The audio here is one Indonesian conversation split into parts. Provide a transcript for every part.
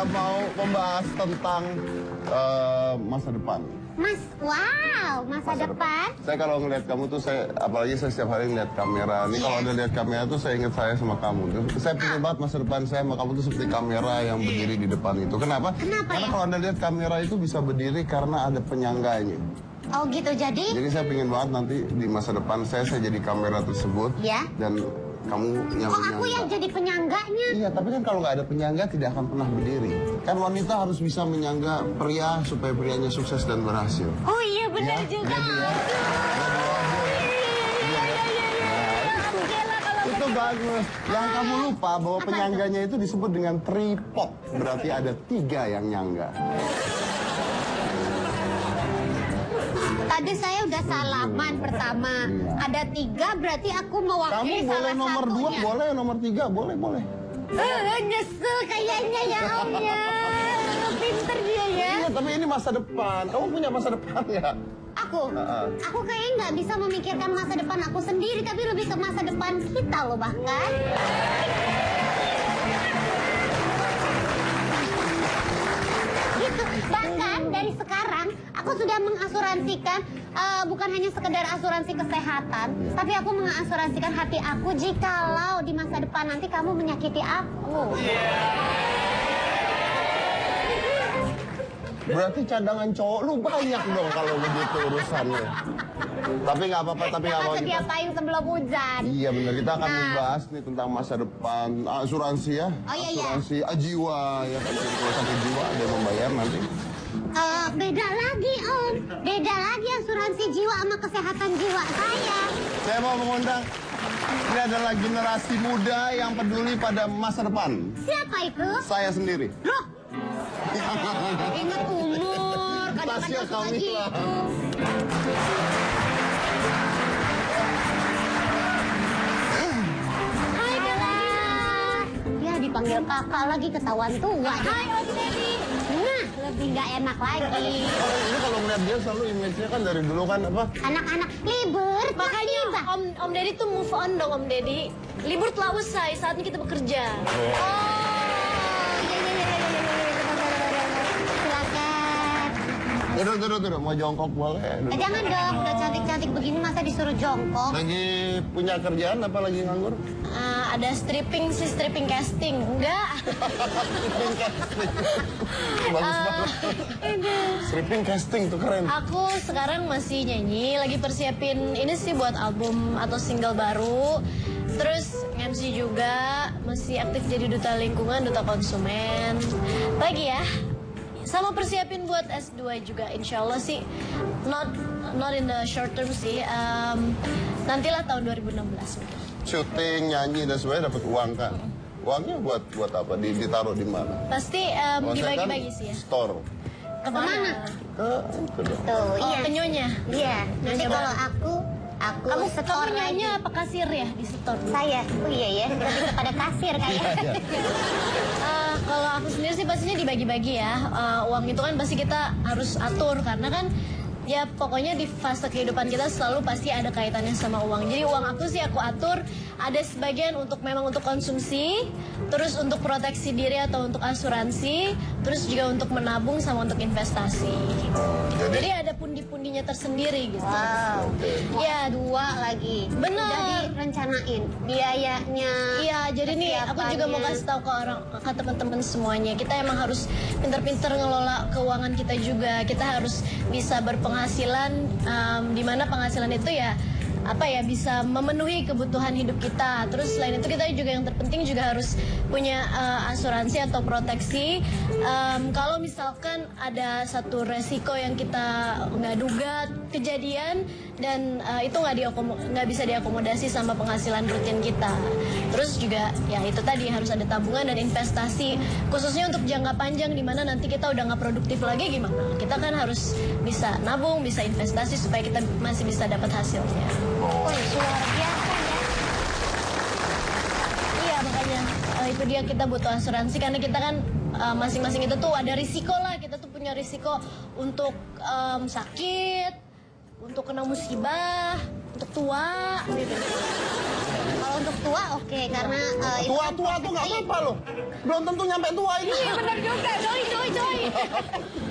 Saya mau membahas tentang masa depan. Masa depan. Saya kalau ngeliat kamu tuh, apalagi saya setiap hari ngeliat kamera. Ini kalau ada lihat kamera tuh saya ingat saya sama kamu. Saya pengen banget masa depan saya sama kamu tuh seperti kamera yang berdiri di depan itu. Kenapa? Karena kalau Anda lihat kamera itu bisa berdiri karena ada penyangganya. Oh gitu, jadi saya pengen banget nanti di masa depan saya jadi kamera tersebut. Ya. Dan kamu yang menyangga. Aku yang jadi penyangganya. Iya, tapi kan kalau nggak ada penyangga tidak akan pernah berdiri. Kan wanita harus bisa menyangga pria supaya prianya sukses dan berhasil. Oh iya, benar juga. Itu bagus. Yang kamu lupa bahwa penyangganya itu disebut dengan tripod. Berarti ada 3 yang nyangga. Tadi saya udah salaman pertama. Ada 3, berarti aku mewakili Kamu boleh salah nomor 2, satunya. boleh nomor 3, boleh. Nyesel kayaknya ya Om ya. Pinter dia ya. Iya, tapi ini masa depan. Kamu punya masa depan ya? Aku kayaknya nggak bisa memikirkan masa depan aku sendiri, tapi lebih ke masa depan kita loh bahkan. Gitu. Bahkan dari sekarang aku sudah mengasuransikan, bukan hanya sekedar asuransi kesehatan, tapi aku mengasuransikan hati aku jikalau di masa depan nanti kamu menyakiti aku. Berarti cadangan cowok lu banyak dong kalau begitu urusannya. Tapi nggak apa-apa, Sedia payung sebelum hujan. Iya benar, kita akan membahas nih tentang masa depan asuransi ya. Oh iya. Asuransi jiwa ya kan, kalau sampai jiwa ada yang membayar nanti. Beda lagi Om, beda lagi asuransi jiwa sama kesehatan jiwa saya. Saya mau mengundang, ini adalah generasi muda yang peduli pada masa depan. Siapa itu? Saya sendiri. Loh, ingat umur, kadang-kadang suka gitu. Hai Kakak. Ya dipanggil kakak lagi, ketahuan tua. Hai Om Deddy. Nah, lebih nggak enak lagi. Ini kalau melihat dia selalu image-nya kan dari dulu kan apa? Anak-anak libur. Makanya Om Deddy tuh move on dong Om Deddy. Libur telah usai, saatnya kita bekerja. Duduk, mau jongkok boleh? Jangan dong, udah cantik-cantik begini masa disuruh jongkok. Lagi punya kerjaan apa lagi nganggur? Ada stripping casting. Enggak. Stripping casting. Bagus banget. Stripping casting tuh keren. Aku sekarang masih nyanyi, lagi persiapin ini sih buat album atau single baru. Terus MC juga, masih aktif jadi duta lingkungan, duta konsumen. Lagi ya. Sama persiapin buat S2 juga, insya Allah sih. Not in the short term sih. Nantilah tahun 2016. Syuting, nyanyi dan sebagainya dapat uang kan? Uangnya buat apa? Ditaruh di mana? Pasti dibagi-bagi sih ya. Store. Kemana? Ke Tuh, iya. Ke nyonya. Iya, nanti kalau aku Kamu setor lagi. nyonya apa kasir ya di store? Saya, oh iya ya, lebih kepada kasir kayaknya. Kalau aku sendiri sih pastinya dibagi-bagi ya. Uang itu kan pasti kita harus atur karena kan ya pokoknya di fase kehidupan kita selalu pasti ada kaitannya sama uang. Jadi uang aku sih aku atur, ada sebagian memang untuk konsumsi, terus untuk proteksi diri atau untuk asuransi, terus juga untuk menabung sama untuk investasi. Jadi ada pundi-pundinya tersendiri gitu. Wow. Ya, 2 lagi. Benar. Udah direncanain biayanya. Iya, jadi nih aku juga mau kasih tahu ke teman-teman semuanya. Kita emang harus pinter-pinter ngelola keuangan kita juga. Kita harus bisa berpenghasilan, di mana penghasilan itu ya bisa memenuhi kebutuhan hidup kita. Terus selain itu kita juga yang terpenting juga harus punya asuransi atau proteksi. Kalau misalkan ada satu resiko yang kita nggak duga kejadian dan itu nggak bisa diakomodasi sama penghasilan rutin kita. Terus juga ya itu tadi harus ada tabungan dan investasi khususnya untuk jangka panjang di mana nanti kita udah nggak produktif lagi gimana? Kita kan harus bisa nabung, bisa investasi supaya kita masih bisa dapat hasilnya. Luar biasa ya. Iya makanya itu dia kita butuh asuransi karena kita kan masing-masing itu tuh ada risiko lah. Kita tuh punya risiko untuk sakit, untuk kena musibah, untuk tua gitu. Kalau untuk tua oke, karena itu kan Tua tuh nggak apa-apa loh. Belum tentu nyampe tua ini. Iya benar juga, Joy.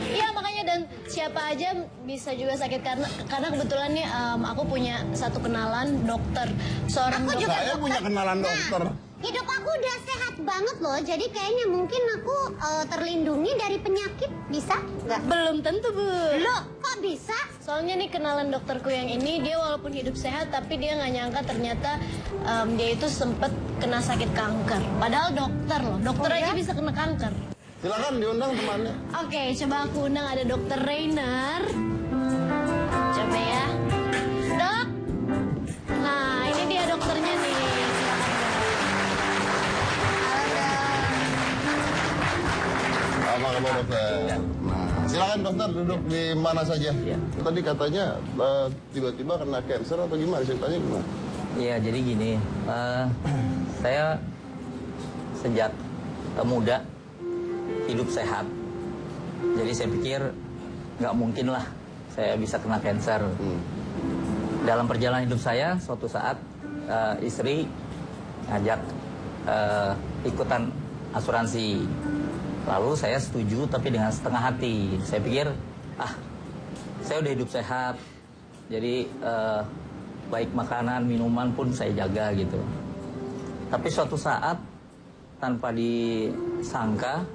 Iya makanya, dan siapa aja bisa juga sakit karena kebetulan nih aku punya satu kenalan dokter, seorang Aku dokter. juga Saya punya kenalan dokter. Hidup aku udah sehat banget loh, jadi kayaknya mungkin aku terlindungi dari penyakit, bisa nggak? Belum tentu, Bu. Loh, kok bisa? Soalnya nih kenalan dokterku yang ini, dia walaupun hidup sehat tapi dia nggak nyangka ternyata dia itu sempet kena sakit kanker. Padahal dokter loh, dokter aja bisa kena kanker. Silakan diundang temannya. Oke, coba aku undang, ada dokter Rainer. Coba ya. Dok. Nah, ini dia dokternya nih. Apa kabar dokter? Nah, silakan dokter duduk di mana saja. Tadi katanya tiba-tiba kena cancer atau gimana? Ceritanya gimana? Iya, jadi gini, saya sejak muda hidup sehat. Jadi saya pikir nggak mungkin lah saya bisa kena cancer. Dalam perjalanan hidup saya, suatu saat istri ngajak ikutan asuransi. Lalu saya setuju tapi dengan setengah hati. Saya pikir, saya udah hidup sehat. Jadi baik makanan, minuman pun saya jaga gitu. Tapi suatu saat tanpa disangka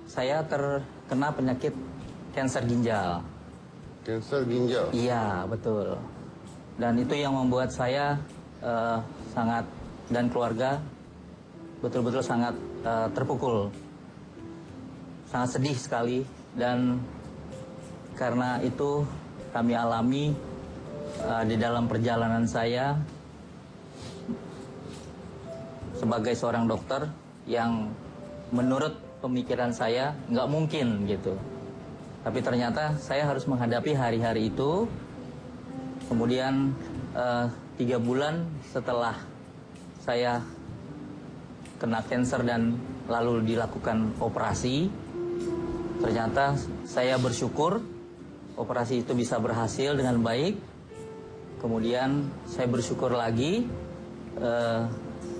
saya terkena penyakit kanker ginjal. Cancer ginjal. Iya, betul. Dan itu yang membuat saya sangat, dan keluarga betul-betul sangat terpukul. Sangat sedih sekali, dan karena itu kami alami di dalam perjalanan saya sebagai seorang dokter yang menurut pemikiran saya nggak mungkin gitu. Tapi ternyata saya harus menghadapi hari-hari itu. Kemudian 3 bulan setelah saya kena kanker dan lalu dilakukan operasi, ternyata saya bersyukur operasi itu bisa berhasil dengan baik. Kemudian saya bersyukur lagi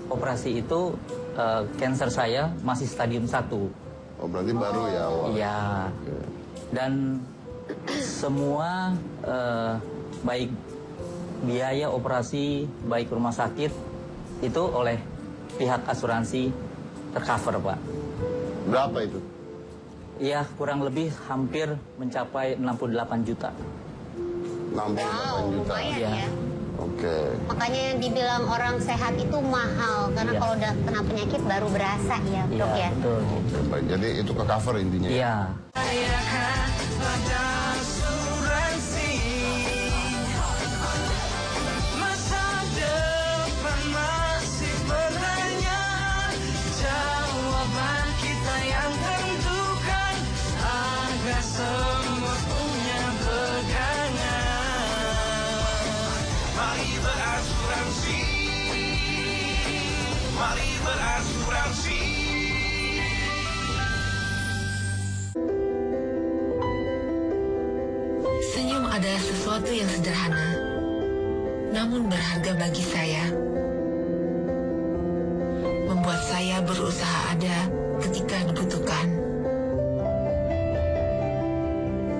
operasi itu kanker saya masih stadium 1. Oh, berarti baru ya awal. Iya. Dan semua baik biaya operasi, baik rumah sakit itu oleh pihak asuransi tercover, Pak. Berapa itu? Iya, kurang lebih hampir mencapai 68 juta. 68 juta. Lumayan Iya. ya. Oke. Makanya dibilang orang sehat itu mahal, karena Iya. kalau udah kena penyakit baru berasa ya, Iya, dok ya. betul. Oke, baik. Jadi itu ke cover intinya. ya? Iya. Masa depan masih bertanya, jawaban kita yang tentukan agar semua punya pegangan. Mari berasuransi, mari berasuransi. Senyum adalah sesuatu yang sederhana, namun berharga bagi saya. Membuat saya berusaha ada ketika dibutuhkan.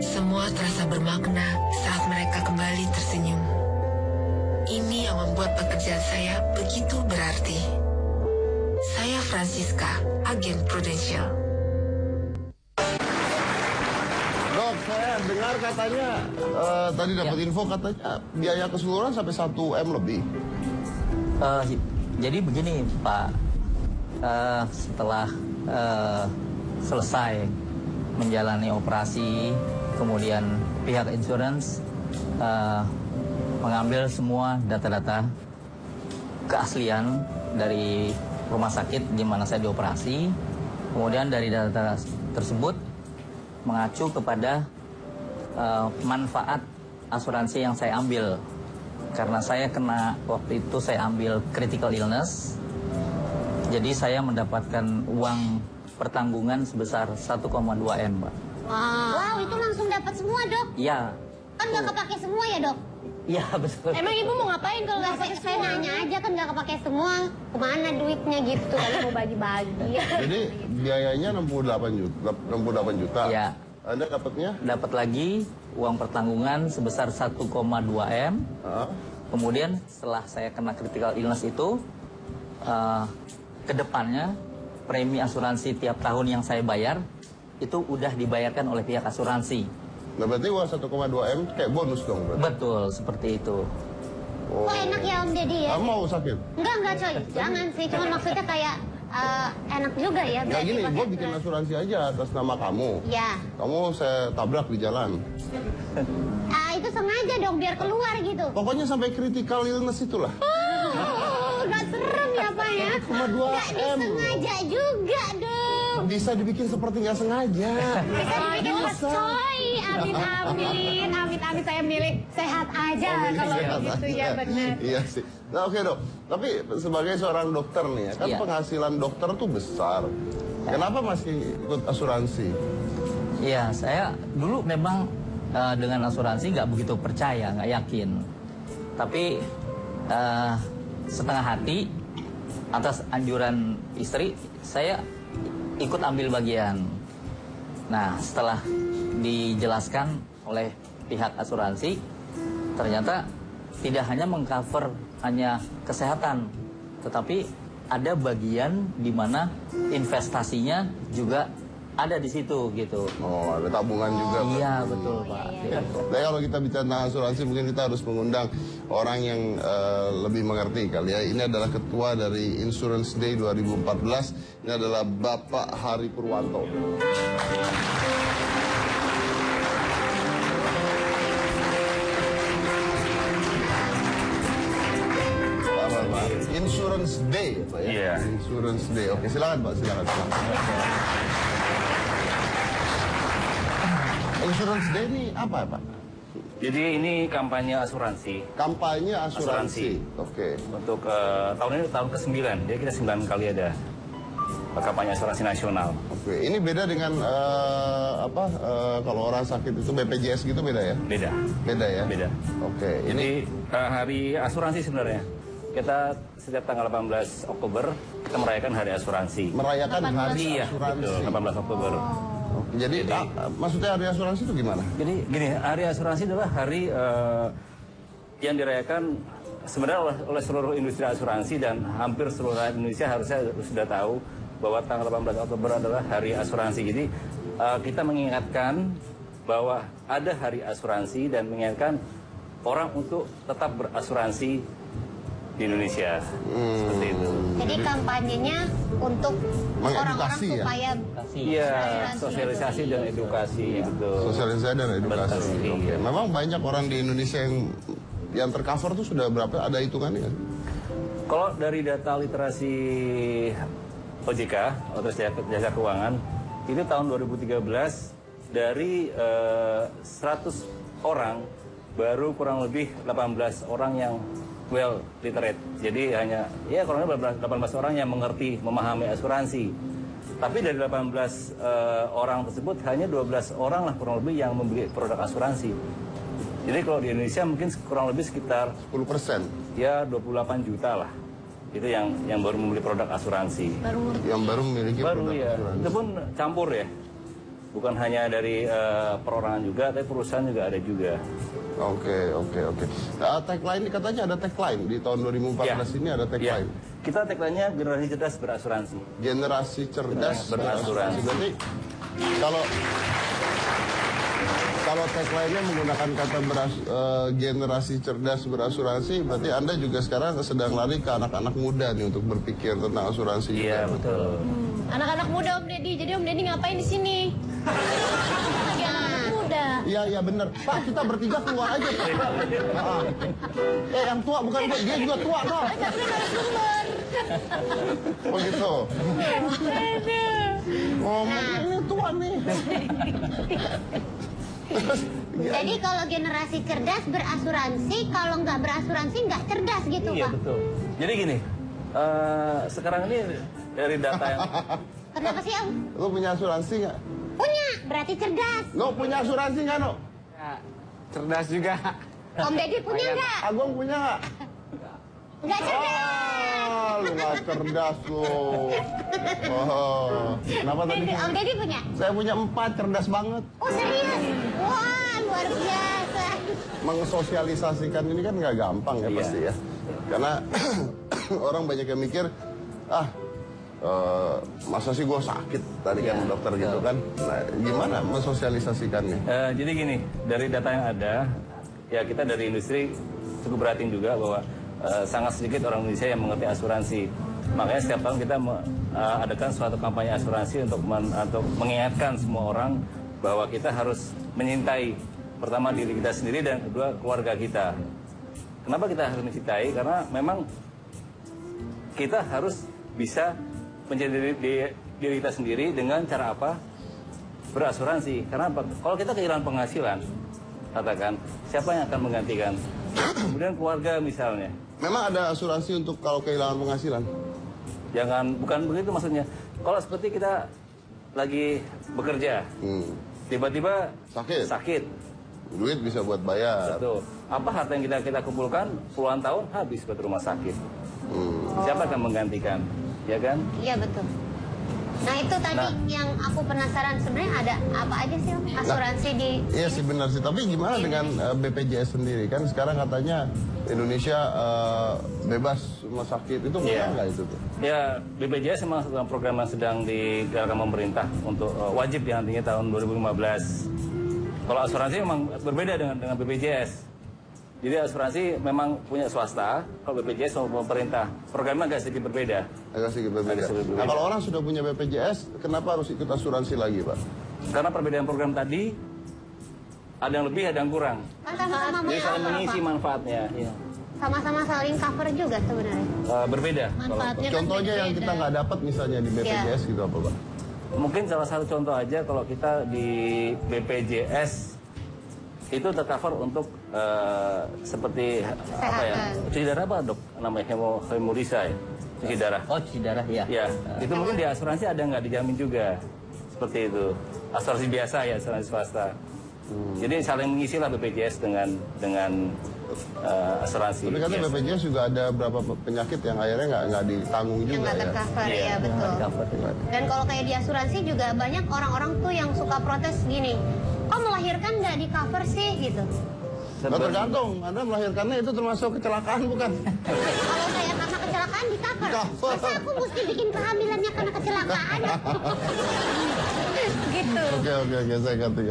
Semua terasa bermakna saat mereka kembali tersenyum. Ini yang membuat pekerjaan saya begitu berarti. Saya Francisca, agen Prudential. Dok, saya dengar katanya tadi dapat info katanya biaya keseluruhan sampai 1 M lebih. Jadi begini, Pak. Setelah selesai menjalani operasi, kemudian pihak insurance mengambil semua data-data keaslian dari rumah sakit di mana saya dioperasi. Kemudian dari data tersebut mengacu kepada manfaat asuransi yang saya ambil. Karena saya kena waktu itu saya ambil critical illness. Jadi saya mendapatkan uang pertanggungan sebesar 1,2 M, Pak. Wow, itu langsung dapat semua, dok. Iya. Kan nggak kepake semua ya, dok? Iya betul. Emang ibu mau ngapain kalau nggak pakai Saya nanya aja kan nggak kepake semua. Kemana duitnya gitu? Kalau mau bagi-bagi. Jadi biayanya 68 juta. Iya. Anda dapatnya? Dapat lagi uang pertanggungan sebesar 1,2 M. Kemudian setelah saya kena critical illness itu, kedepannya premi asuransi tiap tahun yang saya bayar itu udah dibayarkan oleh pihak asuransi. Nah berarti uang 1,2 M kayak bonus dong berarti? Betul, seperti itu. Oh. Kok enak ya Om Deddy ya? Kamu mau sakit? Enggak coy. Jangan sih. Cuma maksudnya kayak enak juga ya. Nggak berarti gini, pakai gue bikin asuransi aja atas nama kamu. Ya. Kamu saya tabrak di jalan. Itu sengaja dong biar keluar gitu. Pokoknya sampai critical illness itulah. Gak serem ya Pak ya? 1,2 Gak M. disengaja juga dong. Bisa dibikin seperti nggak sengaja. Bisa dibikin coy. Amin amin. Amin amin saya milih sehat aja kalau begitu ya benar. Iya sih. Nah oke dok, tapi sebagai seorang dokter nih ya, kan Iya. penghasilan dokter tuh besar. Kenapa masih ikut asuransi? Iya, saya dulu memang dengan asuransi nggak begitu percaya, nggak yakin. Tapi setengah hati atas anjuran istri, saya ikut ambil bagian. Nah, setelah dijelaskan oleh pihak asuransi, ternyata tidak hanya mengcover hanya kesehatan, tetapi ada bagian di mana investasinya juga ada di situ gitu. Oh, ada tabungan juga. Iya betul Pak. Nah, kalau kita bicara tentang asuransi, mungkin kita harus mengundang orang yang lebih mengerti kali ya. Ini adalah ketua dari Insurance Day 2014. Ini adalah Bapak Hari Purwanto. Pak. Insurance Day, ya, Pak ya? Iya. Insurance Day. Oke, silakan Pak, silakan. Insurance Day ini apa, Pak? Jadi ini kampanye asuransi Kampanye asuransi. Asuransi. Oke. untuk tahun ini tahun ke-9. Jadi kita 9 kali ada kampanye asuransi nasional. Oke. Ini beda dengan kalau orang sakit itu BPJS gitu beda ya? Beda. Beda ya? Beda. Oke. Jadi Ini hari asuransi sebenarnya. Kita setiap tanggal 18 Oktober kita merayakan hari asuransi. merayakan hari Iya, asuransi. betul, 18 Oktober. Oke, jadi maksudnya hari asuransi itu gimana? Jadi gini, hari asuransi adalah hari yang dirayakan sebenarnya oleh seluruh industri asuransi dan hampir seluruh rakyat Indonesia harusnya sudah tahu bahwa tanggal 18 Oktober adalah hari asuransi. Jadi kita mengingatkan bahwa ada hari asuransi dan mengingatkan orang untuk tetap berasuransi di Indonesia. Seperti itu. Jadi kampanyenya untuk orang-orang Mengedukasi ya? supaya Iya, sosialisasi dan edukasi gitu. Sosialisasi dan edukasi. Betul, Oke. iya. Memang banyak orang di Indonesia yang tercover tuh sudah berapa? Ada hitungannya nggak? Kalau dari data literasi OJK, Otoritas Jasa Keuangan, itu tahun 2013 dari 100 orang baru kurang lebih 18 orang yang well literate. Jadi hanya ya kurang lebih 18 orang yang mengerti, memahami asuransi. Tapi dari 18 orang tersebut hanya 12 orang lah kurang lebih yang membeli produk asuransi. Jadi kalau di Indonesia mungkin kurang lebih sekitar 10%. ya 28 juta lah. Itu yang baru membeli produk asuransi. Yang baru memiliki Baru produk ya. asuransi. Itu pun campur ya. Bukan hanya dari perorangan juga, tapi perusahaan juga ada juga. Oke. Tagline ini katanya ada tagline di tahun 2014 Ya. ini ada Ya. tagline. Kita tagline-nya generasi cerdas berasuransi. Generasi cerdas Berasuransi. Berarti kalau tagline-nya menggunakan kata generasi cerdas berasuransi, berarti Anda juga sekarang sedang lari ke anak-anak muda nih untuk berpikir tentang asuransi Iya, juga. betul. Anak-anak muda Om Deddy, jadi Om Deddy ngapain di sini? Lagi anak muda. Iya benar. Pak, kita bertiga keluar aja Pak. Yang tua bukan dia juga tua kok. Oh gitu. Oh, ini tua nih. Terus, Jadi kalau generasi cerdas berasuransi, kalau nggak berasuransi nggak cerdas gitu Iya, Pak. betul. Jadi gini, sekarang ini dari data yang Kenapa sih Om? lu punya asuransi nggak? Punya, berarti cerdas. Lo punya asuransi nggak, No? Ya, cerdas juga. Om Deddy punya nggak? Agung punya nggak? Nggak cerdas. Lu nggak cerdas lu. Oh, kenapa tadi? Om Deddy punya? Saya punya 4, cerdas banget. Oh serius? Wah luar biasa. Mengesosialisasikan ini kan nggak gampang ya Iya. pasti ya. Karena orang banyak yang mikir, masa sih gue sakit tadi kan dokter gitu kan. Nah, gimana mensosialisasikannya? Jadi gini, dari data yang ada, ya kita dari industri cukup perhatiin juga bahwa sangat sedikit orang Indonesia yang mengerti asuransi. Makanya setiap tahun kita adakan suatu kampanye asuransi untuk mengingatkan semua orang bahwa kita harus menyintai pertama diri kita sendiri dan kedua keluarga kita. Kenapa kita harus mencintai? Karena memang kita harus bisa menjadi diri kita sendiri dengan cara apa? Berasuransi. Karena apa? Kalau kita kehilangan penghasilan, katakan, siapa yang akan menggantikan? Kemudian keluarga misalnya. Memang ada asuransi untuk kalau kehilangan penghasilan? Bukan begitu maksudnya. Kalau seperti kita lagi bekerja, tiba-tiba sakit. Duit bisa buat bayar. Betul. Apa harta yang kita kumpulkan puluhan tahun habis buat rumah sakit. Siapa akan menggantikan? Ya kan? Iya betul. Nah itu tadi yang aku penasaran sebenarnya ada apa aja sih Om? Asuransi di Iya sih benar sih. Tapi gimana dengan BPJS sendiri? Kan sekarang katanya Indonesia bebas rumah sakit. Itu benar nggak itu tuh? Ya, BPJS memang satu program yang sedang digalakkan pemerintah untuk wajib ya nantinya tahun 2015. Kalau asuransi memang berbeda dengan BPJS. Jadi asuransi memang punya swasta, kalau BPJS sama pemerintah. Programnya agak sedikit berbeda. Agak sedikit berbeda. Nah kalau orang sudah punya BPJS, kenapa harus ikut asuransi lagi Pak? Karena perbedaan program tadi, ada yang lebih, ada yang kurang. kan sama-sama Jadi saling cover, mengisi Pak. manfaatnya. Ya. Sama-sama saling cover juga sebenarnya. Berbeda. Manfaatnya kan Contohnya yang kita beda-beda. nggak dapat misalnya di BPJS gitu apa Pak? Mungkin salah satu contoh aja kalau kita di BPJS itu tercover untuk seperti apa ya? Cuci darah apa dok? Namanya hemorisa ya? Cuci darah. Oh, cuci darah ya. Ya, itu mungkin di asuransi ada nggak dijamin juga. Seperti itu. Asuransi biasa ya, asuransi swasta. Jadi saling mengisi lah BPJS dengan asuransi. Tapi katanya biasa. BPJS juga ada berapa penyakit yang akhirnya nggak ditanggung Yang juga nggak ya. tercover Iya. ya betul. Cover. Dan kalau kayak di asuransi juga banyak orang-orang tuh yang suka protes gini. Oh melahirkan nggak di cover sih gitu. Nah, tergantung, Anda melahirkannya itu termasuk kecelakaan bukan? Kalau saya karena kecelakaan di cover. Di cover. Masa aku mesti bikin kehamilannya karena kecelakaan? Gitu. Oke, saya ngerti.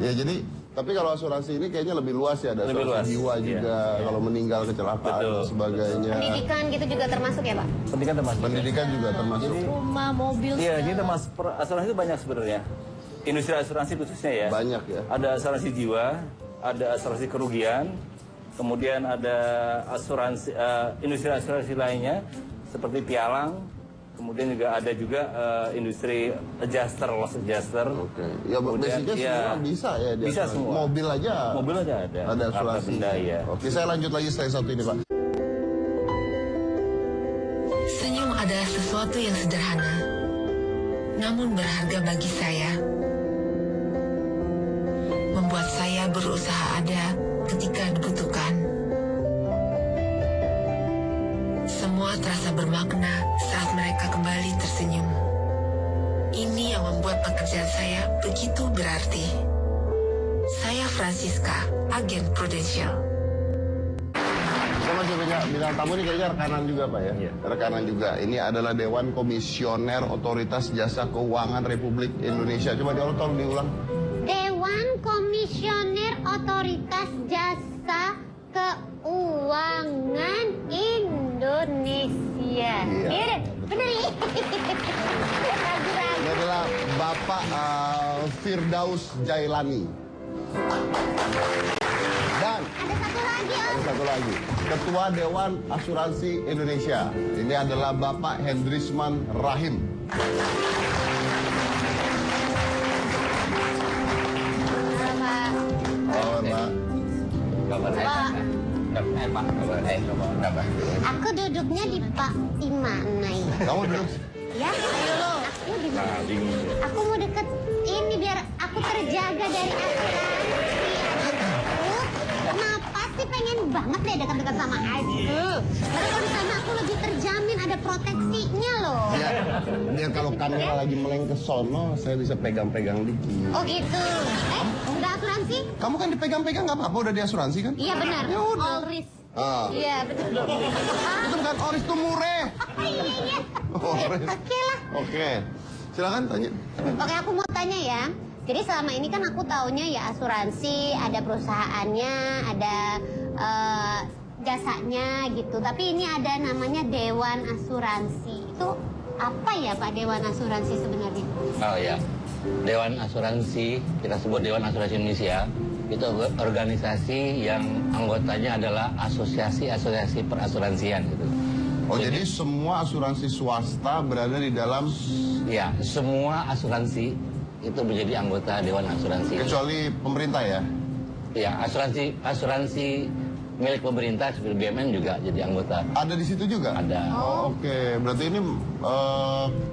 Ya jadi, tapi kalau asuransi ini kayaknya lebih luas ya, ada Lebih asuransi luas, jiwa iya. juga, kalau meninggal kecelakaan Betul, dan sebagainya. Pendidikan gitu juga termasuk ya Pak? Pendidikan termasuk. Pendidikan juga termasuk. Rumah, mobil, Iya, segala. jadi termasuk asuransi itu banyak sebenarnya. Industri asuransi khususnya ya. Banyak ya. Ada asuransi jiwa, ada asuransi kerugian, kemudian ada asuransi industri asuransi lainnya seperti pialang, kemudian juga ada industri adjuster, loss adjuster. Oke. Ya Kemudian, basicnya ya, semua bisa ya. di bisa asuransi. semua. Mobil aja. Mobil aja ada. Ada Harta asuransi. benda, ya. Oke, saya lanjut lagi slide satu ini Pak. Senyum adalah sesuatu yang sederhana, namun berharga bagi saya. Membuat saya berusaha ada ketika dibutuhkan. Semua terasa bermakna saat mereka kembali tersenyum. Ini yang membuat pekerjaan saya begitu berarti. Saya Francisca, agen Prudential. Saya masih punya bintang tamu ini kayaknya rekanan juga Pak ya? Iya. Rekanan juga. Ini adalah Dewan Komisioner Otoritas Jasa Keuangan Republik Indonesia. Coba tolong diulang. Dewan Komisioner Otoritas Jasa Keuangan Indonesia. Iya. Bener ya? Ragu-ragu. Ini adalah Bapak Firdaus Jailani. Dan Ada satu lagi Om. ada satu lagi, Ketua Dewan Asuransi Indonesia. Ini adalah Bapak Hendrisman Rahim. Pak. Oh, Mbak. Pak. Aku duduknya di Pak di mana ya? Kamu duduk. Ya, ayo lo. Aku di mana? Aku mau deket ini biar aku terjaga dari asuransi. Kenapa sih sih pengen banget deh dekat-dekat sama aku. Karena kalau di sana aku lebih terjamin ada proteksinya loh. Biar kalau kamera lagi meleng ke sono, saya bisa pegang-pegang dikit. Oh gitu. Udah asuransi? Kamu kan dipegang-pegang nggak apa-apa, udah diasuransi kan? Iya benar. Ya udah. All risk. Ah. Iya betul. Itu bukan Oris tuh mureh. Iya. Oris. Oke lah. Oke. Silakan tanya. Oke, aku mau tanya ya. Jadi selama ini kan aku taunya ya asuransi, ada perusahaannya, ada jasanya gitu. Tapi ini ada namanya Dewan Asuransi. Itu apa ya Pak Dewan Asuransi sebenarnya? Oh ya, Dewan Asuransi, kita sebut Dewan Asuransi Indonesia, itu organisasi yang anggotanya adalah asosiasi-asosiasi perasuransian gitu. Oh, jadi semua asuransi swasta berada di dalam, Ya, semua asuransi itu menjadi anggota Dewan Asuransi. kecuali pemerintah ya? Ya, asuransi milik pemerintah seperti BUMN juga jadi anggota. Ada di situ juga? Ada. Oh, oke. Berarti ini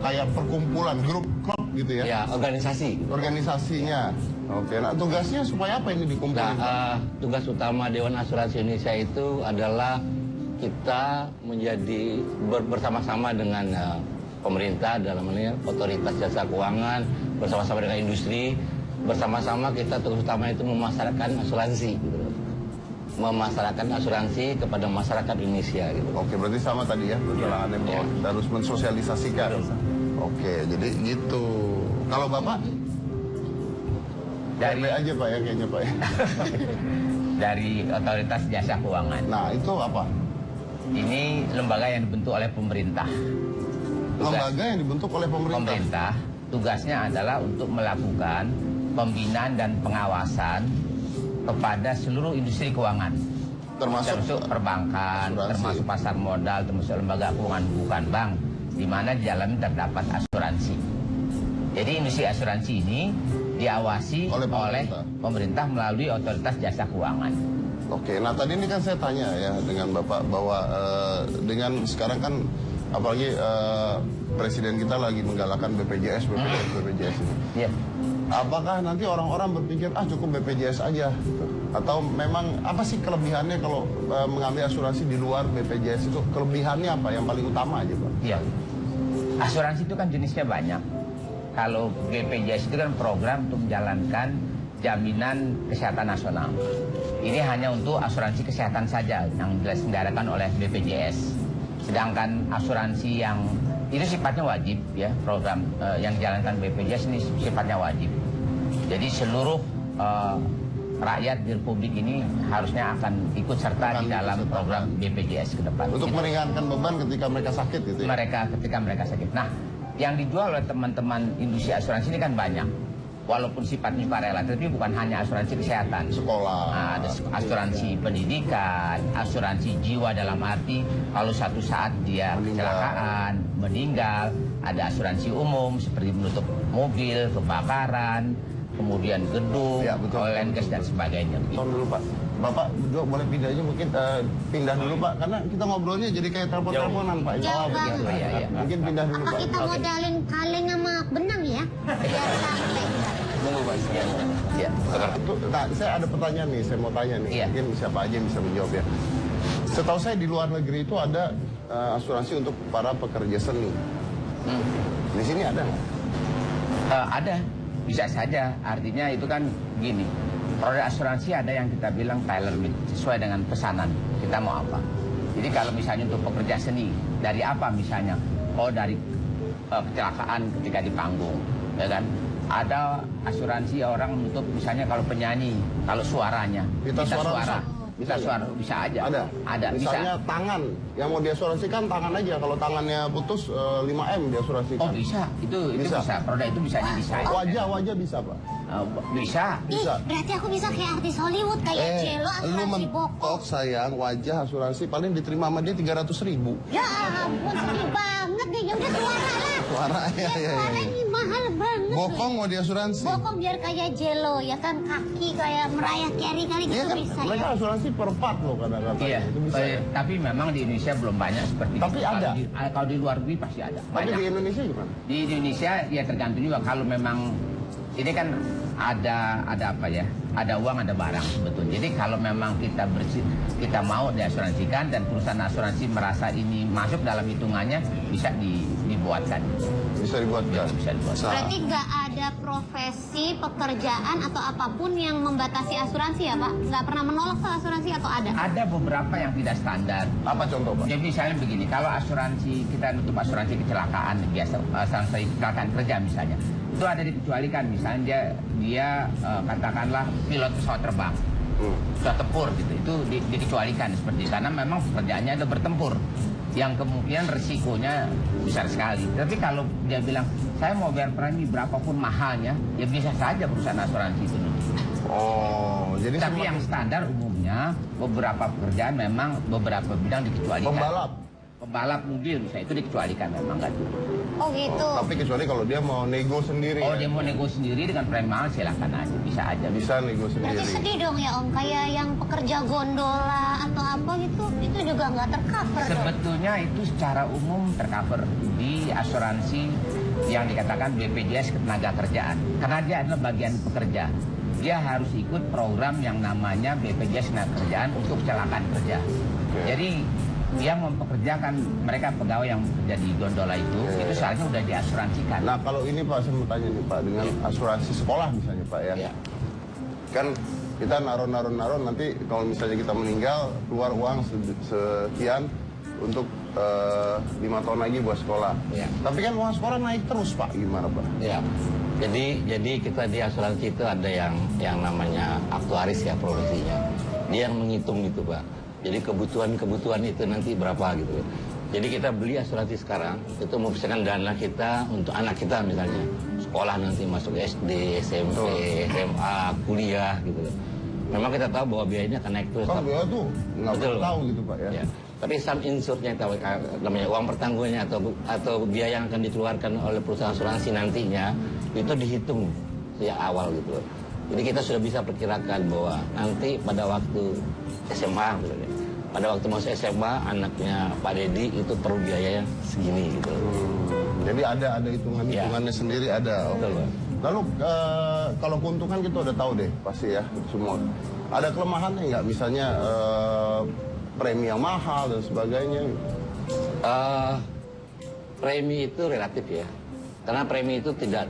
kayak perkumpulan, grup klub gitu ya? Ya, organisasi. Organisasinya. Oke. Nah, tugasnya supaya apa ini dikumpulin? Nah, tugas utama Dewan Asuransi Indonesia itu adalah kita menjadi bersama-sama dengan pemerintah, dalam hal ini otoritas jasa keuangan, bersama-sama dengan industri, bersama-sama kita tugas utama itu memasarkan asuransi, gitu loh. Memasarkan asuransi kepada masyarakat Indonesia, gitu. Oke, berarti sama tadi ya, perjalanan bahwa kita harus mensosialisasikan. Oke, jadi gitu. Kalau Bapak? Dari aja Pak ya, kayaknya Pak ya. dari Otoritas Jasa Keuangan. Nah, itu apa? Ini lembaga yang dibentuk oleh pemerintah. Lembaga yang dibentuk oleh pemerintah? Pemerintah tugasnya adalah untuk melakukan pembinaan dan pengawasan kepada seluruh industri keuangan. Termasuk perbankan, asuransi, termasuk pasar modal, termasuk lembaga keuangan bukan bank, di mana di dalamnya terdapat asuransi. Jadi industri asuransi ini diawasi oleh pemerintah melalui Otoritas Jasa Keuangan. Oke, nah tadi ini kan saya tanya ya dengan Bapak bahwa dengan sekarang kan apalagi Presiden kita lagi menggalakkan BPJS ini. Iya. Apakah nanti orang-orang berpikir cukup BPJS aja gitu? Atau memang apa sih kelebihannya kalau mengambil asuransi di luar BPJS itu, kelebihannya apa yang paling utama aja Pak? Iya. Asuransi itu kan jenisnya banyak. Kalau BPJS itu kan program untuk menjalankan jaminan kesehatan nasional. Ini hanya untuk asuransi kesehatan saja yang diselenggarakan oleh BPJS. Sedangkan asuransi yang itu sifatnya wajib ya, program yang dijalankan BPJS ini sifatnya wajib. Jadi seluruh rakyat di Republik ini harusnya akan ikut serta di dalam program BPJS ke depan. Untuk meringankan beban ketika mereka sakit gitu ya? Ketika mereka sakit. Nah, yang dijual oleh teman-teman industri asuransi ini kan banyak. Walaupun sifatnya sukarela, tapi bukan hanya asuransi kesehatan. Sekolah. Nah, ada asuransi pendidikan, asuransi jiwa dalam arti kalau satu saat dia kecelakaan, meninggal, ada asuransi umum seperti menutup mobil, kebakaran, kemudian gedung, oil and gas dan sebagainya. Tolong dulu Pak. Bapak berdua boleh pindah aja mungkin pindah dulu Pak, karena kita ngobrolnya jadi kayak telepon-teleponan Pak. Jauh banget. Iya. Mungkin pindah dulu Apa Pak. kita modalin kaleng sama benang ya? Biar sampai. Monggo Pak. Ya. Nah, saya ada pertanyaan nih, saya mau tanya nih. Iya. Mungkin siapa aja yang bisa menjawab ya. Setahu saya di luar negeri itu ada asuransi untuk para pekerja seni. Di sini ada nggak? Ada, bisa saja. Artinya itu kan gini. Produk asuransi ada yang kita bilang tailor made, sesuai dengan pesanan kita mau apa. Jadi kalau misalnya untuk pekerja seni, dari apa misalnya? Oh, dari kecelakaan ketika di panggung, ya kan? Ada asuransi orang menutup misalnya kalau penyanyi, kalau suaranya, Pita suara. Bisa suara, bisa aja. Ada, Misalnya bisa. tangan, yang mau diasuransikan tangan aja. Kalau tangannya putus 5M diasuransikan. Oh bisa, itu bisa. Produk itu bisa didesain. Wajah bisa Pak. Bisa. Ih, berarti aku bisa kayak artis Hollywood, kayak Jello Lu asuransi bokok. mentok sayang, wajah asuransi paling diterima sama dia 300.000. Ya ampun, sedih banget deh. Ya udah suara lah. Suara ya. Suara ini mahal banget. Bokong mau diasuransi. Bokong biar kayak Jello, ya kan, kaki kayak Mariah Carey kali Iya gitu kan, bisa mereka ya. asuransi per part loh kadang-kadang. Iya, Itu bisa ya. tapi memang di Indonesia belum banyak seperti itu. Tapi ada? Kalau di luar negeri pasti ada. Tapi Banyak. di Indonesia gimana? Di Indonesia ya tergantung juga kalau memang ini kan ada apa ya? ada uang, ada barang sebetulnya. Jadi kalau memang kita mau diasuransikan dan perusahaan asuransi merasa ini masuk dalam hitungannya, bisa dibuatkan. Bisa dibuatkan. Bisa dibuatkan. Berarti nggak ada profesi, pekerjaan atau apapun yang membatasi asuransi ya Pak? Nggak pernah menolak soal asuransi atau ada? Ada beberapa yang tidak standar. Apa contoh, Pak? Jadi misalnya begini, kalau asuransi kita nutup asuransi kecelakaan biasa, asuransi kecelakaan kerja misalnya, itu ada dikecualikan. Misalnya dia katakanlah pilot pesawat terbang, pesawat tempur gitu, itu dikecualikan seperti itu. Karena memang pekerjaannya ada bertempur, yang kemungkinan resikonya besar sekali. Tapi kalau dia bilang saya mau bayar premi berapapun mahalnya, ya bisa saja perusahaan asuransi itu nutup. Oh, jadi Tapi yang standar umumnya beberapa pekerjaan memang beberapa bidang dikecualikan. Pembalap mobil misalnya itu dikecualikan memang nggak tuh. Oh gitu. Tapi kecuali kalau dia mau nego sendiri. Oh, dia mau nego sendiri dengan premi mahal, silakan aja, bisa aja. Bisa nego sendiri. Berarti sedih dong ya Om, kayak yang pekerja gondola atau apa gitu, itu juga nggak tercover dong. Sebetulnya itu secara umum tercover di asuransi yang dikatakan BPJS Ketenagakerjaan. Karena dia adalah bagian pekerja. Dia harus ikut program yang namanya BPJS Ketenagakerjaan untuk kecelakaan kerja. Jadi dia mempekerjakan mereka pegawai yang bekerja di gondola itu seharusnya udah diasuransikan. Nah kalau ini Pak, saya mau tanya nih Pak, dengan asuransi sekolah misalnya Pak ya. Kan kita naruh nanti kalau misalnya kita meninggal keluar uang sekian untuk 5 tahun lagi buat sekolah. Tapi kan uang sekolah naik terus Pak, gimana Pak? Ya. Jadi kita di asuransi itu ada yang namanya aktuaris ya profesinya. Dia yang menghitung gitu Pak. Jadi kebutuhan itu nanti berapa gitu. Jadi kita beli asuransi sekarang itu mempersiapkan dana kita untuk anak kita misalnya sekolah nanti masuk SD, SMP, SMA, kuliah gitu. Memang kita tahu bahwa biayanya akan naik terus. Kan biaya tuh nggak perlu tahu gitu Pak ya. Tapi sum insurance-nya namanya uang pertanggungannya atau biaya yang akan dikeluarkan oleh perusahaan asuransi nantinya itu dihitung sejak awal gitu. Jadi kita sudah bisa perkirakan bahwa nanti pada waktu SMA misalnya, pada waktu masuk SMA anaknya Pak Dedi itu perlu biaya yang segini gitu. Jadi ada hitungannya sendiri ada. Betul, Pak. Lalu kalau keuntungan kita udah tahu deh pasti ya semua. Ada kelemahannya nggak? Misalnya premi yang mahal dan sebagainya. Premi itu relatif ya. Karena premi itu tidak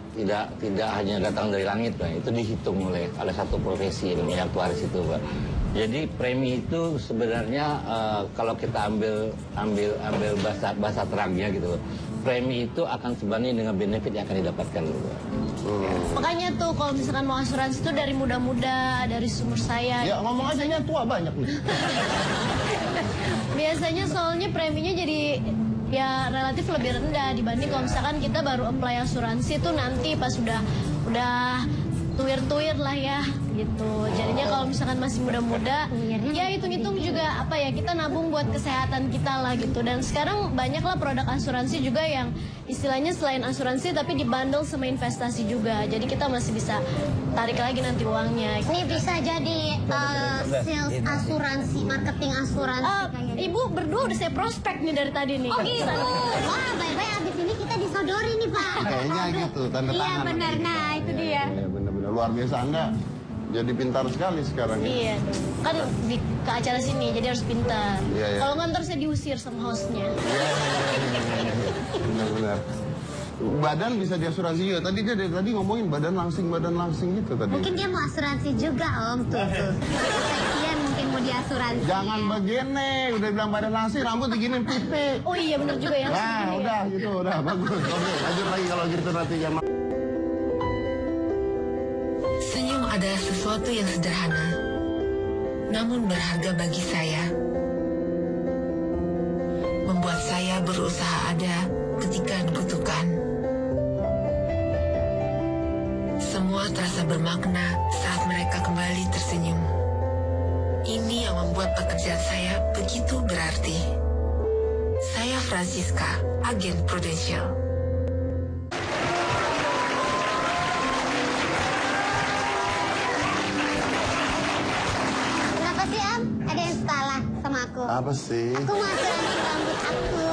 hanya datang dari langit, Pak. Itu dihitung oleh satu profesi yang aktuaris itu, Pak. Jadi premi itu sebenarnya kalau kita ambil bahasa terangnya gitu, premi itu akan sebanding dengan benefit yang akan didapatkan. Makanya tuh kalau misalkan mau asuransi itu dari muda-muda, dari sumur saya. Ya ngomong aja tua banyak nih. Biasanya soalnya preminya jadi ya relatif lebih rendah dibanding kalau misalkan kita baru apply asuransi tuh nanti pas udah tuir-tuir lah ya gitu. Jadinya kalau misalkan masih muda-muda ya hitung-hitung juga apa ya, kita nabung buat kesehatan kita lah gitu. Dan sekarang banyak lah produk asuransi juga yang istilahnya selain asuransi tapi dibundle sama investasi juga. Jadi kita masih bisa tarik lagi nanti uangnya. Ini bisa jadi sales asuransi, marketing asuransi kayaknya. Ibu berdua udah saya prospek nih dari tadi nih. Oh gitu. Wah, baik-baik abis ini kita disodori nih Pak. Kayaknya gitu, tanda tangan. Iya benar, nah itu dia. Iya benar-benar luar biasa Anda. Jadi pintar sekali sekarang ya. Iya dong. Kan ke acara sini jadi harus pintar. Iya. Kalau nggak ntar saya diusir sama hostnya. Iya. Benar-benar. Badan bisa diasuransi juga. Tadi dia dari tadi ngomongin badan langsing gitu tadi. Mungkin dia mau asuransi juga Om tuh. Sekian mungkin mau diasuransi. Jangan begini, udah bilang badan langsing, rambut diginin pipi. Oh iya benar juga ya. Nah, udah gitu, udah bagus. Oke, lanjut lagi kalau gitu nanti yang Senyum adalah sesuatu yang sederhana, namun berharga bagi saya. Membuat saya berusaha ada ketika dibutuhkan. Semua terasa bermakna saat mereka kembali tersenyum. Ini yang membuat pekerjaan saya begitu berarti. Saya Francisca, agen Prudential. Kenapa sih Om? Ada yang salah sama aku? apa sih? Aku mau asuransi rambut aku.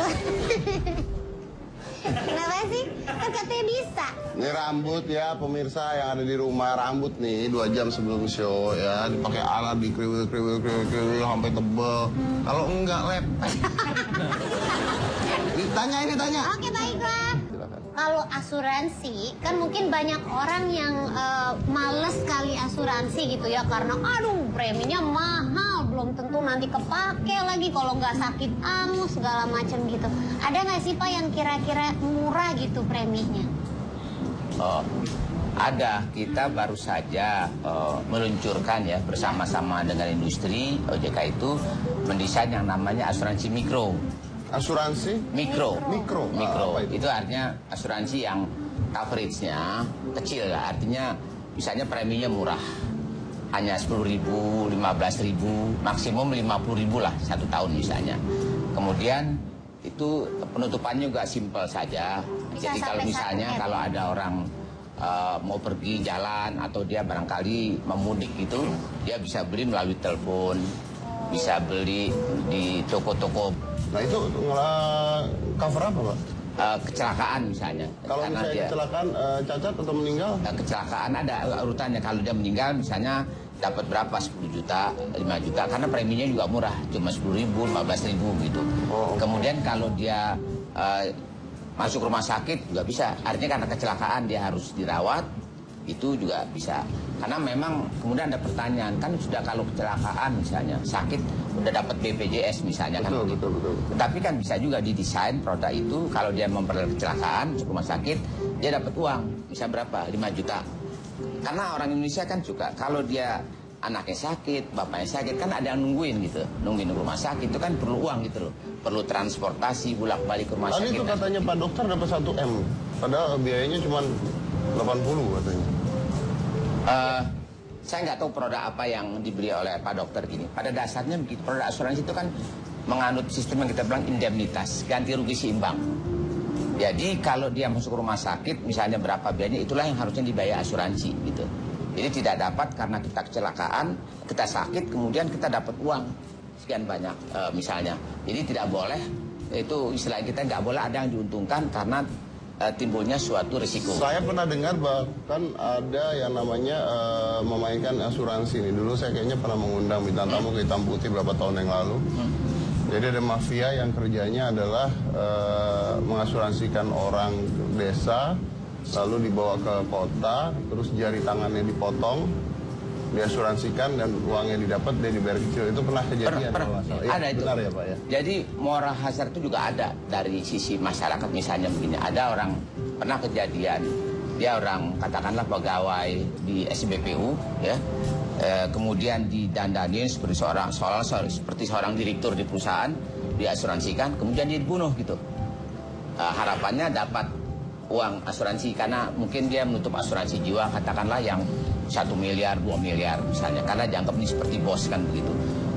Kenapa sih? Kan katanya bisa. Ini rambut ya pemirsa yang ada di rumah, rambut nih 2 jam sebelum show ya, dipakai alat dikriwil sampai tebel. Kalau enggak lepek. Ditanya ini tanya. Oke, baiklah. Silakan. Kalau asuransi, kan mungkin banyak orang yang males kali asuransi gitu ya, karena aduh preminya mahal, belum tentu nanti kepake lagi kalau nggak sakit angus segala macam gitu. Ada nggak sih Pak yang kira-kira murah gitu preminya? Oh, ada. Kita baru saja meluncurkan ya bersama-sama dengan industri OJK itu mendesain yang namanya asuransi mikro. Asuransi Mikro. Mikro. Mikro. Apa itu? Itu artinya asuransi yang coveragenya kecil lah. Artinya misalnya preminya murah. Hanya 10.000, 15.000, maksimum 50.000 lah 1 tahun misalnya. Kemudian itu penutupannya juga simpel saja. Bisa Jadi kalau sampai misalnya 1 M. kalau ada orang mau pergi jalan atau dia barangkali memudik gitu, dia bisa beli melalui telepon, bisa beli di toko-toko. Nah itu cover apa Pak? Kecelakaan misalnya. Kalau Karena misalnya dia kecelakaan cacat atau meninggal? kecelakaan ada urutannya. Kalau dia meninggal misalnya dapat berapa, 10 juta, 5 juta, karena preminya juga murah, cuma 10.000, 15.000 gitu. Oh, okay. Kemudian kalau dia masuk rumah sakit juga bisa, artinya karena kecelakaan dia harus dirawat, itu juga bisa. Karena memang kemudian ada pertanyaan, kan sudah kalau kecelakaan misalnya, sakit, udah dapat BPJS misalnya. Betul, kan begitu. betul. Tapi kan bisa juga didesain produk itu, kalau dia memperoleh kecelakaan, masuk rumah sakit, dia dapat uang, bisa berapa, 5 juta. Karena orang Indonesia kan juga, kalau dia anaknya sakit, bapaknya sakit, kan ada yang nungguin gitu. Nungguin rumah sakit, itu kan perlu uang gitu loh. Perlu transportasi, bolak-balik ke rumah Tadi sakit. itu katanya Pak Dokter dapat 1 M. Padahal biayanya cuma 80 katanya. Saya nggak tahu produk apa yang dibeli oleh Pak Dokter gini. Pada dasarnya begitu, produk asuransi itu kan menganut sistem yang kita bilang indemnitas, ganti rugi seimbang. Jadi kalau dia masuk rumah sakit, misalnya berapa biayanya, itulah yang harusnya dibayar asuransi gitu. Jadi tidak dapat karena kita kecelakaan, kita sakit, kemudian kita dapat uang sekian banyak misalnya. Jadi tidak boleh, itu istilah kita nggak boleh ada yang diuntungkan karena timbulnya suatu risiko. Saya pernah dengar bahkan ada yang namanya memainkan asuransi nih. Dulu saya kayaknya pernah mengundang bintang tamu ke Hitam Putih beberapa tahun yang lalu. Jadi ada mafia yang kerjanya adalah mengasuransikan orang desa, lalu dibawa ke kota, terus jari tangannya dipotong, diasuransikan dan uangnya didapat dia dibayar kecil. Itu pernah kejadian kalau nggak salah. Ada itu. Benar ya Pak ya? Jadi moral hazard itu juga ada dari sisi masyarakat. Misalnya begini, ada orang pernah kejadian, dia orang katakanlah pegawai di SBPU ya, kemudian didandani seperti seorang direktur di perusahaan, diasuransikan, kemudian dia dibunuh gitu. Harapannya dapat uang asuransi karena mungkin dia menutup asuransi jiwa, katakanlah yang 1 miliar, 2 miliar misalnya, karena dianggap ini seperti bos kan begitu.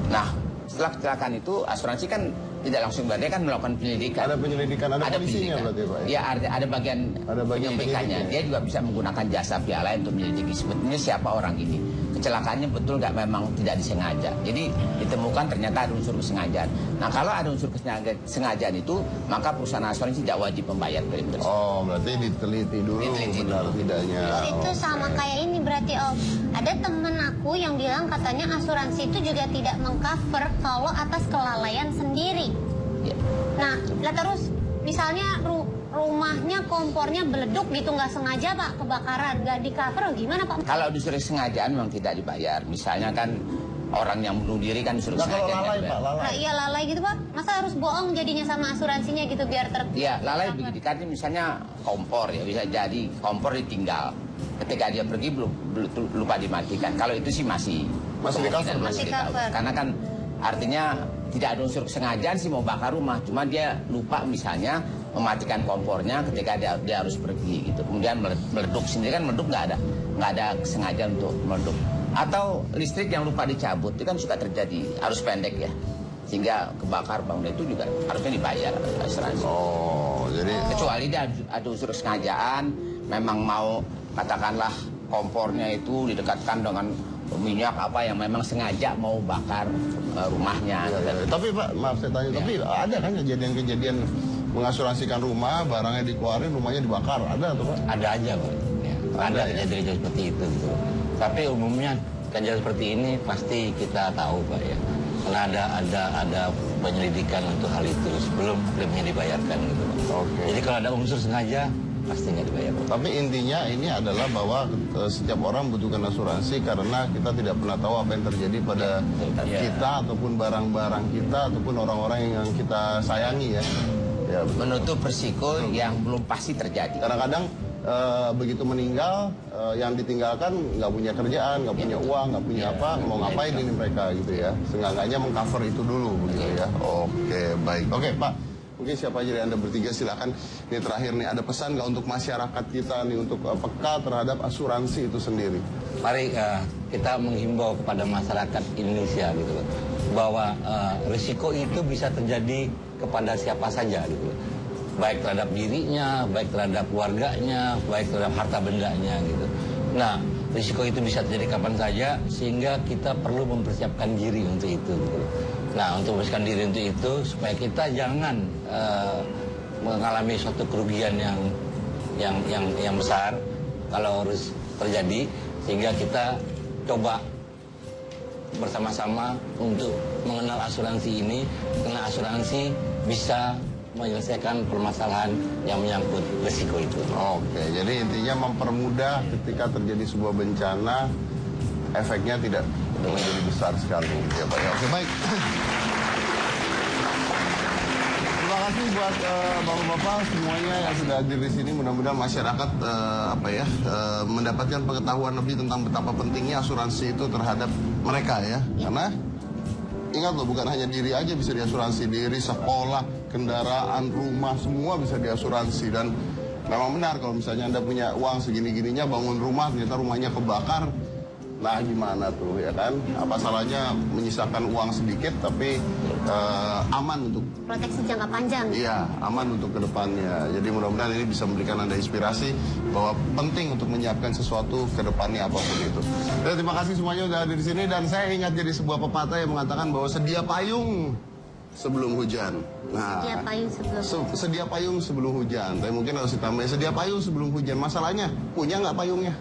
Nah, setelah kecelakaan itu asuransi kan tidak langsung berarti kan melakukan penyelidikan. Ada penyelidikan, ada polisinya berarti Pak ya? Ya, ada bagian penyelidikannya. Dia juga bisa menggunakan jasa pihak lain untuk menyelidiki sebetulnya siapa orang ini. Kecelakaannya betul nggak, memang tidak disengaja. Jadi ditemukan ternyata ada unsur kesengajaan. Nah, kalau ada unsur kesengajaan itu, maka perusahaan asuransi tidak wajib membayar klaim tersebut. Oh, berarti diteliti dulu benar tidaknya. Itu sama kayak ini berarti Om. Ada temen aku yang bilang katanya asuransi itu juga tidak mengcover kalau atas kelalaian sendiri. Ya. Nah, lah terus misalnya rumahnya kompornya beleduk gitu nggak sengaja Pak, kebakaran, nggak di cover gimana Pak? Kalau disuruh sengajaan memang tidak dibayar. Misalnya kan orang yang bunuh diri kan disuruh Nah, kalau sengaja. lalai Pak, lalai. Nah, iya lalai gitu Pak. Masa harus bohong jadinya sama asuransinya gitu biar Iya, lalai begitu. Karena misalnya kompor ya, bisa jadi kompor ditinggal. Ketika dia pergi lupa dimatikan. Kalau itu sih masih di cover. Masih di cover. cover. Karena kan artinya tidak ada unsur kesengajaan sih mau bakar rumah, cuma dia lupa misalnya mematikan kompornya ketika dia harus pergi gitu. Kemudian meleduk sendiri kan, meleduk nggak ada kesengajaan untuk meleduk. Atau listrik yang lupa dicabut itu kan suka terjadi, harus pendek ya, sehingga kebakar bangunan itu juga harusnya dibayar asuransi. Oh, jadi Kecuali dia ada unsur kesengajaan, memang mau katakanlah kompornya itu didekatkan dengan minyak apa yang memang sengaja mau bakar rumahnya. ya. Tapi Pak, maaf saya tanya, tapi ada kan kejadian-kejadian mengasuransikan rumah, barangnya dikeluarin, rumahnya dibakar, ada tuh Pak? Ada aja Pak. Ya, ada ya? kejadian seperti itu gitu. Tapi umumnya kejadian seperti ini pasti kita tahu Pak ya. Karena ada penyelidikan untuk hal itu sebelum klaimnya dibayarkan gitu. Oke. Jadi kalau ada unsur sengaja pasti nggak dibayar. Tapi intinya ini adalah bahwa setiap orang membutuhkan asuransi karena kita tidak pernah tahu apa yang terjadi pada kita ataupun barang-barang kita ataupun orang-orang yang kita sayangi ya. Ya, betul. Menutup risiko yang belum pasti terjadi. Kadang-kadang begitu meninggal yang ditinggalkan nggak punya kerjaan, nggak punya uang, nggak punya apa, mau ngapain ini mereka gitu ya. Seenggaknya mengcover itu dulu begitu ya. Oke, baik. Oke, Pak. Mungkin siapa aja dari Anda bertiga silakan. Ini terakhir nih, ada pesan nggak untuk masyarakat kita nih untuk peka terhadap asuransi itu sendiri? Mari kita menghimbau kepada masyarakat Indonesia gitu loh, bahwa risiko itu bisa terjadi kepada siapa saja gitu loh. Baik terhadap dirinya, baik terhadap keluarganya, baik terhadap harta bendanya gitu. Nah, risiko itu bisa terjadi kapan saja sehingga kita perlu mempersiapkan diri untuk itu gitu. Nah, untuk mempersiapkan diri untuk itu supaya kita jangan mengalami suatu kerugian yang besar kalau harus terjadi, sehingga kita coba bersama-sama untuk mengenal asuransi ini, karena asuransi bisa menyelesaikan permasalahan yang menyangkut risiko itu. Oke, jadi intinya mempermudah ketika terjadi sebuah bencana, efeknya tidak menjadi besar sekali ya Pak ya. Oke, baik. Terima kasih buat bapak-bapak semuanya yang sudah hadir di sini. Mudah-mudahan masyarakat mendapatkan pengetahuan lebih tentang betapa pentingnya asuransi itu terhadap mereka ya. Karena ingat loh, bukan hanya diri aja bisa diasuransi, diri, sekolah, kendaraan, rumah, semua bisa diasuransi. Dan memang benar kalau misalnya Anda punya uang segini-gininya bangun rumah, ternyata rumahnya kebakar. Nah gimana tuh ya kan? Apa salahnya menyisakan uang sedikit tapi aman untuk Proteksi jangka panjang. Iya, aman untuk kedepannya. Jadi mudah-mudahan ini bisa memberikan Anda inspirasi bahwa penting untuk menyiapkan sesuatu ke depannya apapun itu. Dan terima kasih semuanya sudah hadir di sini. Dan saya ingat jadi sebuah pepatah yang mengatakan bahwa sedia payung sebelum hujan. Nah, Sedia payung sebelum sedia payung sebelum hujan. Tapi mungkin harus ditambah sedia payung sebelum hujan. Masalahnya punya nggak payungnya?